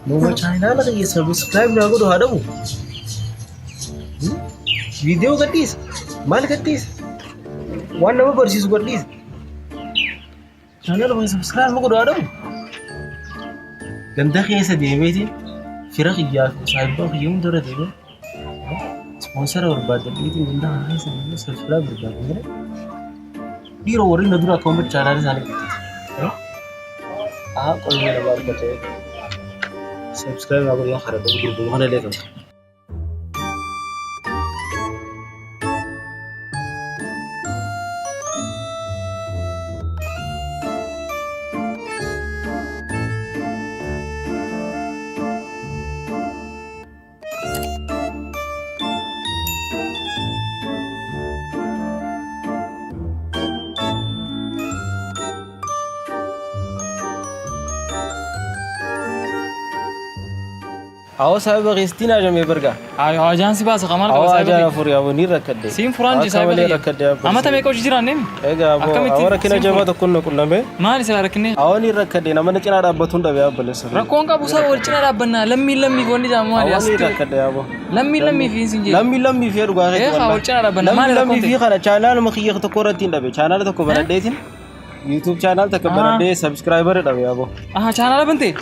Nama channel kiyya subscribe naa godhu haa dhabu. Video gadhiis. Maal gadhiis? Waan nama barsiisu gadhiis. Channel kiyya subscribe naa godhu haa dhabu. Ganda keessa deemeeti fira kiyyaa fi saayibbaa kiyya hunda deemee sponsora barbaadaniiti ganda keessa deemee subscribe barbaadanii dhiiroo warri na dura akkuma channel isaanii gadhiis. Qoymee nama argatee subscribe naa godhu yaa kadhadhu gurguru kana illee ta'u. Awas saya beristina aja meberga. Ayo ajan sih bahasa kamar kalau saya. Awas aja furi abu ni rakat deh. Sim furan ji saya beri. Ama tapi kau jiran nih. Ega abu. Awak kena jawab tu kunna kunna be. Mari saya rakni. Awan ni rakat deh. Namanya cina ada batun dah ya boleh sah. Rakon ka busa or cina ada benar. Lemmi gondi jamu ada. Awan ni rakat deh abu. Lemmi fin sinje. Lemmi fiar gua Eh kau cina ada benar. Mari lemmi fi kana channel makhiya tu koratin dah be. Channel tu kau benar deh tin. YouTube channel tak benar deh subscriber dah be abu. Ah channel bente.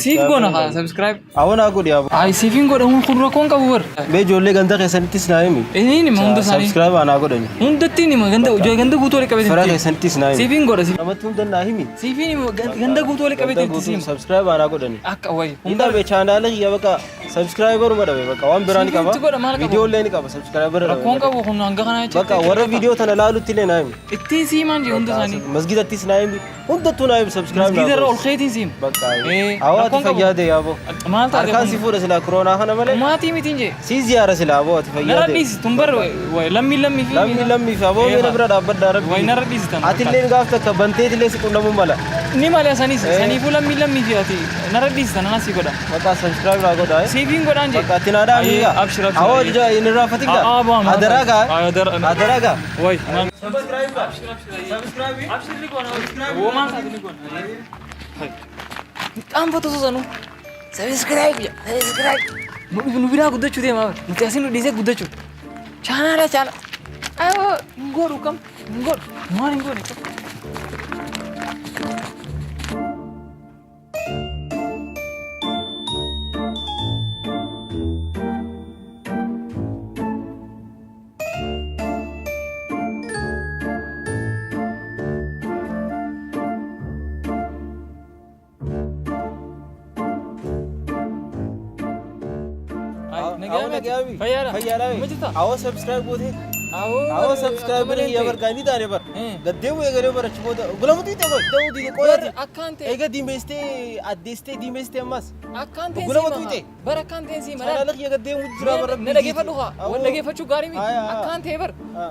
Sif gona ka subscribe. Awan aku dia abu. Ay sifin gona hun kun rakon ka bubar. Be jolle ganda kesantis na emi. Ini ni munda sani. Subscribe ana aku dah ni. Munda tini mah ganda gutu oleh kabeh. Fara kesantis na emi. Sifin gona sif. Nama tu dah na emi. Sifin ganda gutu oleh kabeh sim. Subscribe ana aku dah ni. Akka wai. Inda be channel ya baka subscriber mada be baka wan berani ka ba. Video le ni ka ba subscriber. Rakon ka hun anga kana che. Baka wara video thana lalu tile na emi. Itti sim anje hunda sani. Masjid atis na emi. Hunda tu na emi subscribe. Masjid ro khaytin sim. Baka. Awat fayade ya bo. Malta Arkan sifur sila corona khana male. Mati mitinje. Si ziyara sila awat fayade. Naradis tumbar wai lammi fi. Lammi fi abo mera bra dabbar darab. Wai naradis tan. Atille gafta ka bante tile si kunna mumala. Ni male sani fi lammi fi ati. Naradis tan nasi goda. Baka subscribe la goda. Saving goda anje. Baka tinada amiga. Abshir. Awat ja inra fatika. Adaraga. Adaraga. Wai. Subscribe ba. Subscribe. Abshir ni gona. Wo man sa ni gona. Hai. Am foto sanu. Subscribe ya. Subscribe. Nu bina gudachu de ma. Nuti asin dise gudachu. Channel channel. Ayo ngor kam. Ngor. Mari ngor. Awas subscribe bote. Awas subscribe beri ya berkani dah rebar. Gadde mu egare bar achmo da. Gulamu tu teko. Tahu di koyati. Akante. Ega dimeste adiste dimeste mas. Akante. Gulamu tu te. Bar akante si mara. Anak ya gadde mu jura bar. Ne lagi fadu ha. Wan lagi fachu gari mi. Akante bar.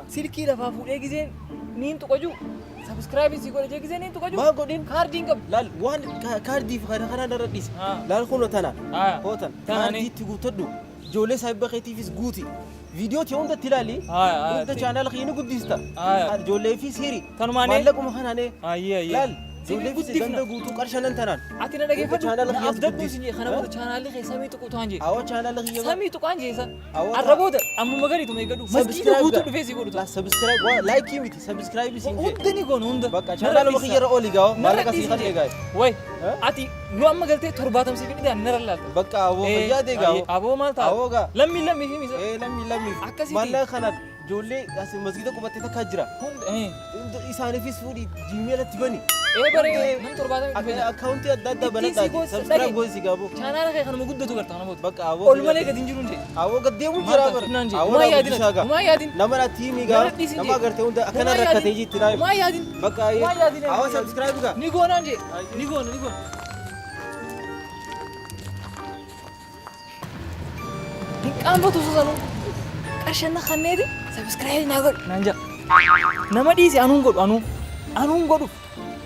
Silki da fafu egi zen nin to koju. Subscribe si gore egi zen nin to koju. Ma godin carding kab. Lal wan cardi khana khana daradis. Lal khuno tana. Hotan. Cardi tigu tadu. جولة سايبة خيتي سقوتي فيديو تيون ده تلالي ده channel خيني قديستا جولة في سيري مالكم خنانة لال جولة في سجندة قوتو كارشان تنان أتينا لقي فتو أفضل بوسيني خنا بود channel خي سامي تو كوتانجي أو channel خي سامي تو كانجي سا الربود أمم مغاري تو ميقدو مسجد قوتو دفيسي قوتو لا سبسكرايب لايك كيمتي سبسكرايب سينجي ودني كون هندا بقى channel مخير أولي جاو مالك أسيخان إيجاي وي أتي لو أما قلتي ترباتم سيكني ده نرلا بقى أبو خيا ديجاو أبو مالتا أبو جا لمي في ميسا لمي مالك خنا جولة قاسي مسجد كوبا تتكاجرا إسانة في سفوري جيميل تبني بره من ترباتم أكاونتي أددا بنتا سبسكرايب بوي سيجابو channel خي خنا مقدة تو كرتا نموت بقى أبو أول ما لقى دينجرون جي أبو قديه مجرابر ما يادين نمرة تيمي جا نما قرته هوندا أكنا ركعتي جي تراي ما يادين بقى أبو سبسكرايب كا نيجون أنجي نيجون Am foto susano. Karshen na khanne di subscribe na god nanja. Nama di si anun god.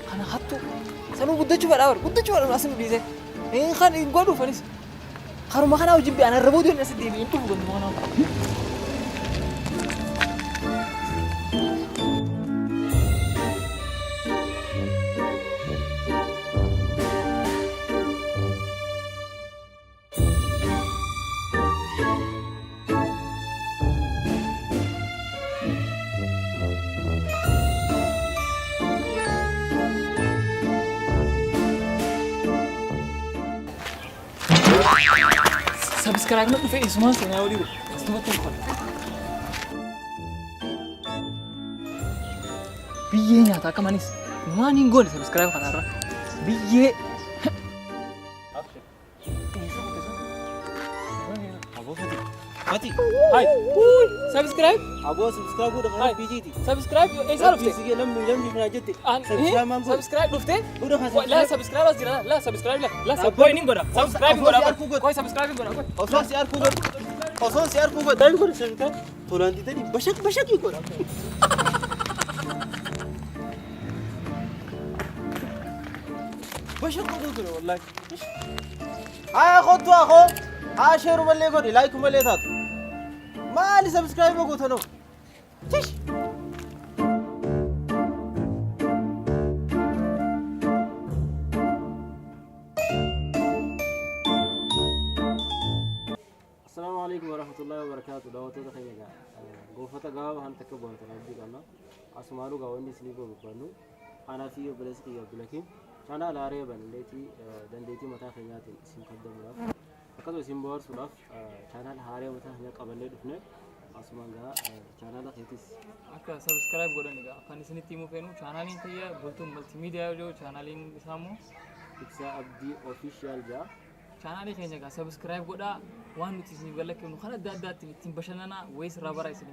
Kana hattu. Sanu guddachu bada asin di se. Khan god fanis. Kharu makana ujibbi ana rabodu na siddi bi intu god makana. subscribe na dhufe isumaan seenaa olii godhu. Asumatti hin qola. Biyyee nyaata akka manis. Waan hin goone subscribe kanarra. Biyyee. Mati. Hai. Subscribe. Abo subscribe udah kan PGT. Subscribe isa dhufte. Sige lam fina jette. Subscribe man go. Subscribe dhufte. Udah kan La subscribe as jira. La subscribe la. La subscribe ni goda. Subscribe goda. Koi subscribe goda. Osman siar ku god. Osman siar ku god. Dai god subscribe. Tulan di tadi bashak ki god. bashak ku god wallahi. Aya khottu akho. Share malle god like malle tat. Mali subscribe go thano. Tish. Assalamualaikum warahmatullahi wabarakatuh. Dawat ta khayga. Gofata gawa han takabwa tanabbi kana. Asmaru gawandi sligo banu. Ana fi balaski ya bulakin. Chana la reban leti dandeti mata khayati sim qaddamu. Akadu sim bawar sulaf channel hare mata hanya qaballe dufne. Asmanga channel khayatis. Akka subscribe godani ga. Kan isinitti himu feenu channelin kiyya bultum multimedia video channelin isamu Iksa Abdi official ja. channel keenya ga subscribe godha waan nuti isin galakkeenu kana adda addaatti ittiin bashannana ways rabara isin